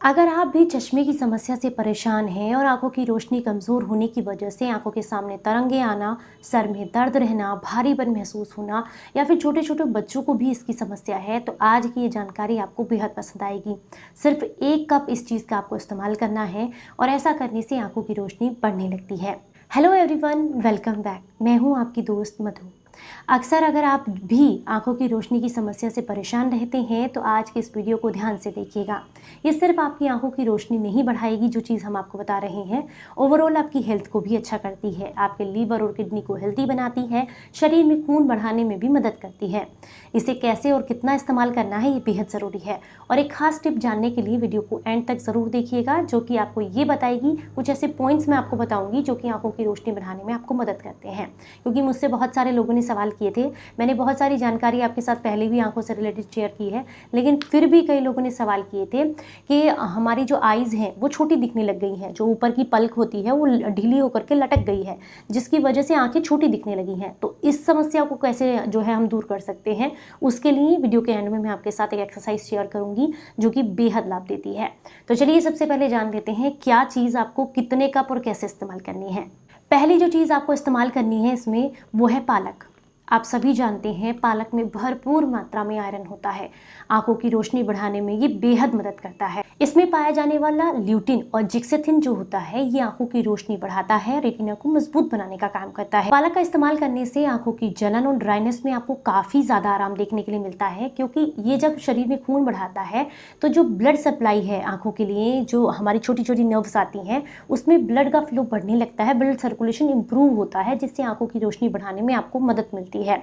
अगर आप भी चश्मे की समस्या से परेशान हैं और आंखों की रोशनी कमज़ोर होने की वजह से आंखों के सामने तरंगे आना, सर में दर्द रहना, भारीपन महसूस होना या फिर छोटे छोटे बच्चों को भी इसकी समस्या है, तो आज की ये जानकारी आपको बेहद पसंद आएगी। सिर्फ 1 कप इस चीज़ का आपको इस्तेमाल करना है और ऐसा करने से आंखों की रोशनी बढ़ने लगती है। Hello everyone, welcome back. मैं हूँ आपकी दोस्त मधु। अक्सर अगर आप भी आंखों की रोशनी की समस्या से परेशान रहते हैं तो आज के इस वीडियो को ध्यान से देखिएगा। ये सिर्फ आपकी आंखों की रोशनी नहीं बढ़ाएगी, जो चीज़ हम आपको बता रहे हैं, ओवरऑल आपकी हेल्थ को भी अच्छा करती है, आपके लीवर और किडनी को हेल्दी बनाती है, शरीर में खून बढ़ाने में भी मदद करती है। इसे कैसे और कितना इस्तेमाल करना है ये बेहद ज़रूरी है और एक खास टिप जानने के लिए वीडियो को एंड तक ज़रूर देखिएगा, जो कि आपको ये बताएगी, कुछ ऐसे पॉइंट्स मैं आपको बताऊँगी जो कि आंखों की रोशनी बढ़ाने में आपको मदद करते हैं। क्योंकि मुझसे बहुत सारे लोगों ने सवाल किए थे, मैंने बहुत सारी जानकारी आपके साथ पहले भी आंखों से रिलेटेड शेयर की है, लेकिन फिर भी कई लोगों ने सवाल किए थे कि हमारी जो आईज़ हैं वो छोटी दिखने लग गई हैं, जो ऊपर की पलक होती है वो ढीली होकर के लटक गई है, जिसकी वजह से आंखें छोटी दिखने लगी हैं। तो इस समस्या को कैसे जो है हम दूर कर सकते हैं, उसके लिए वीडियो के एंड में मैं आपके साथ एक एक्सरसाइज शेयर करूंगी जो कि बेहद लाभ देती है। तो चलिए सबसे पहले जान लेते हैं क्या चीज़ आपको कितने कप और कैसे इस्तेमाल करनी है। पहली जो चीज़ आपको इस्तेमाल करनी है इसमें वो है पालक। आप सभी जानते हैं पालक में भरपूर मात्रा में आयरन होता है, आंखों की रोशनी बढ़ाने में ये बेहद मदद करता है। इसमें पाया जाने वाला ल्यूटिन और जिक्सेथिन जो होता है ये आंखों की रोशनी बढ़ाता है, रेटिना को मजबूत बनाने का काम करता है। पालक का इस्तेमाल करने से आंखों की जलन और ड्राइनेस में आपको काफी ज्यादा आराम देखने के लिए मिलता है, क्योंकि ये जब शरीर में खून बढ़ाता है तो जो ब्लड सप्लाई है आंखों के लिए, जो हमारी छोटी छोटी नर्व्स आती हैं उसमें ब्लड का फ्लो बढ़ने लगता है, ब्लड सर्कुलेशन इंप्रूव होता है, जिससे आंखों की रोशनी बढ़ाने में आपको मदद मिलती है।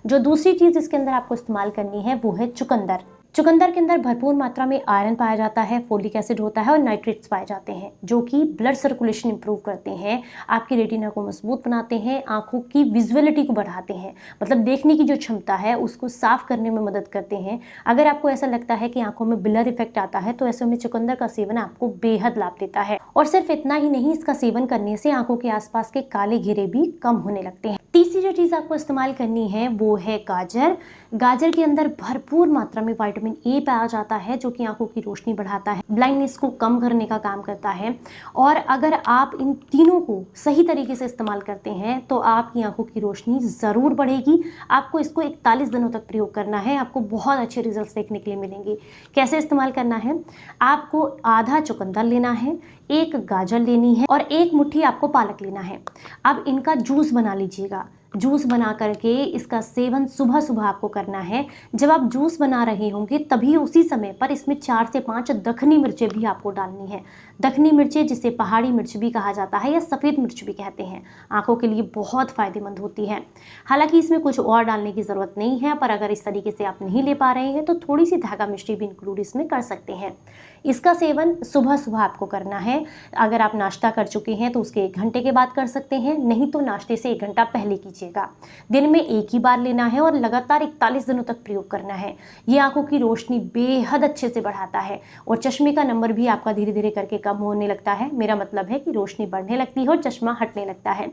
जो दूसरी चीज इसके अंदर आपको इस्तेमाल करनी है वो है चुकंदर। चुकंदर के अंदर भरपूर मात्रा में आयरन पाया जाता है, फोलिक एसिड होता है और नाइट्रेट्स पाए जाते हैं, जो कि ब्लड सर्कुलेशन इंप्रूव करते हैं, आपकी रेटिना को मजबूत बनाते हैं, आंखों की विजुअलिटी को बढ़ाते हैं, मतलब देखने की जो क्षमता है उसको साफ करने में मदद करते हैं। अगर आपको ऐसा लगता है कि आंखों में ब्लर इफेक्ट आता है तो ऐसे में चुकंदर का सेवन आपको बेहद लाभ देता है। और सिर्फ इतना ही नहीं, इसका सेवन करने से आंखों के आसपास के काले घेरे भी कम होने लगते हैं। तीसरी जो चीज आपको इस्तेमाल करनी है वो है गाजर। गाजर के अंदर भरपूर मात्रा में विटामिन ए पाया जाता है, जो कि आंखों की रोशनी बढ़ाता है, ब्लाइंडनेस को कम करने का काम करता है। और अगर आप इन तीनों को सही तरीके से इस्तेमाल करते हैं तो आपकी आंखों की रोशनी जरूर बढ़ेगी। आपको इसको 41 दिनों तक प्रयोग करना है, आपको बहुत अच्छे रिजल्ट्स देखने के लिए मिलेंगे। कैसे इस्तेमाल करना है, आपको आधा चुकंदर लेना है, 1 गाजर लेनी है और 1 मुट्ठी आपको पालक लेना है। अब इनका जूस बना लीजिएगा। जूस बना करके इसका सेवन सुबह सुबह आपको करना है। जब आप जूस बना रहे होंगे तभी उसी समय पर इसमें 4 से 5 दखनी मिर्चें भी आपको डालनी है। दखनी मिर्चें, जिसे पहाड़ी मिर्च भी कहा जाता है या सफ़ेद मिर्च भी कहते हैं, आंखों के लिए बहुत फ़ायदेमंद होती है। हालांकि इसमें कुछ और डालने की ज़रूरत नहीं है, पर अगर इस तरीके से आप नहीं ले पा रहे हैं तो थोड़ी सी धागा मिश्री भी इंक्लूड इसमें कर सकते हैं। इसका सेवन सुबह सुबह आपको करना है। अगर आप नाश्ता कर चुके हैं तो उसके 1 घंटे के बाद कर सकते हैं, नहीं तो नाश्ते से 1 घंटा पहले कीजिएगा। दिन में 1 ही बार लेना है और लगातार 41 दिनों तक प्रयोग करना है। ये आंखों की रोशनी बेहद अच्छे से बढ़ाता है और चश्मे का नंबर भी आपका धीरे धीरे करके कम होने लगता है। मेरा मतलब है कि रोशनी बढ़ने लगती है और चश्मा हटने लगता है।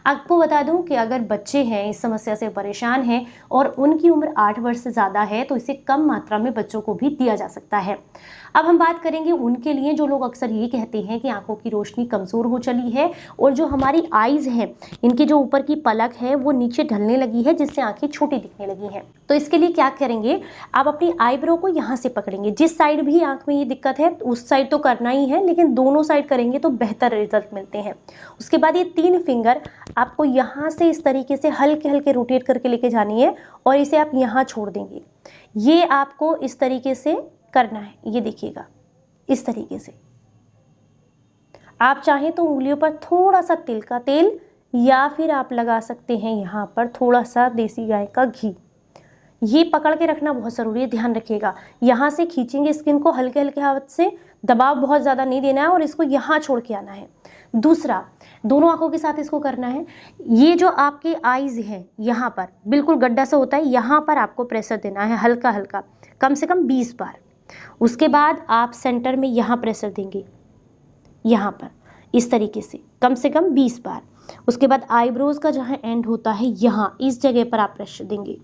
आपको बता दूं कि अगर बच्चे हैं इस समस्या से परेशान हैं और उनकी उम्र 8 वर्ष से ज़्यादा है तो इसे कम मात्रा में बच्चों को भी दिया जा सकता है। अब हम बात करेंगे उनके लिए जो लोग अक्सर ये कहते हैं कि आंखों की रोशनी कमज़ोर हो चली है और जो हमारी आईज़ हैं, इनकी जो ऊपर की पलक है वो नीचे ढलने लगी है, जिससे आंखें छोटी दिखने लगी हैं। तो इसके लिए क्या करेंगे, आप अपनी आईब्रो को यहाँ से पकड़ेंगे। जिस साइड भी आंख में ये दिक्कत है उस साइड तो करना ही है, लेकिन दोनों साइड करेंगे तो बेहतर रिजल्ट मिलते हैं। उसके बाद ये 3 फिंगर आपको यहाँ से इस तरीके से हल्के हल्के रोटेट करके लेके जानी है और इसे आप यहाँ छोड़ देंगे। ये आपको इस तरीके से करना है, ये देखिएगा इस तरीके से। आप चाहें तो उंगलियों पर थोड़ा सा तिल का तेल या फिर आप लगा सकते हैं यहाँ पर थोड़ा सा देसी गाय का घी। ये पकड़ के रखना बहुत ज़रूरी है, ध्यान रखिएगा। यहाँ से खींचेंगे स्किन को हल्के हल्के हाथ से, दबाव बहुत ज़्यादा नहीं देना है और इसको यहाँ छोड़ के आना है। दूसरा, दोनों आंखों के साथ इसको करना है। ये जो आपके आईज हैं यहाँ पर बिल्कुल गड्ढा सा होता है, यहाँ पर आपको प्रेशर देना है हल्का हल्का, कम से कम 20 बार। उसके बाद आप सेंटर में यहाँ प्रेशर देंगे, यहाँ पर इस तरीके से कम 20 बार। उसके बाद आईब्रोज का जहाँ एंड होता है यहाँ इस जगह पर आप प्रेशर देंगे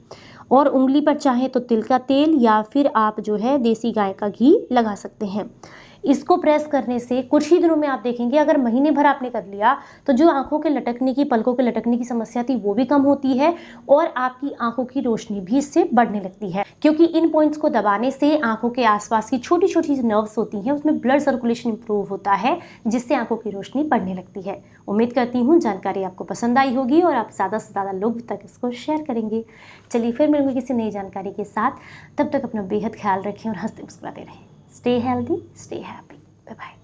और उंगली पर चाहे तो तिल का तेल या फिर आप जो है देसी गाय का घी लगा सकते हैं। इसको प्रेस करने से कुछ ही दिनों में आप देखेंगे, अगर महीने भर आपने कर लिया तो जो आंखों के लटकने की, पलकों के लटकने की समस्या थी वो भी कम होती है और आपकी आंखों की रोशनी भी इससे बढ़ने लगती है, क्योंकि इन पॉइंट्स को दबाने से आंखों के आसपास की छोटी छोटी जो नर्व्स होती हैं उसमें ब्लड सर्कुलेशन इंप्रूव होता है, जिससे आंखों की रोशनी बढ़ने लगती है। उम्मीद करती हूँ जानकारी आपको पसंद आई होगी और आप ज़्यादा से ज़्यादा लोग तक इसको शेयर करेंगे। चलिए फिर मिलेंगे किसी नई जानकारी के साथ, तब तक अपना बेहद ख्याल रखें और हंसते मुस्कुराते रहें। Stay healthy, stay happy. Bye bye.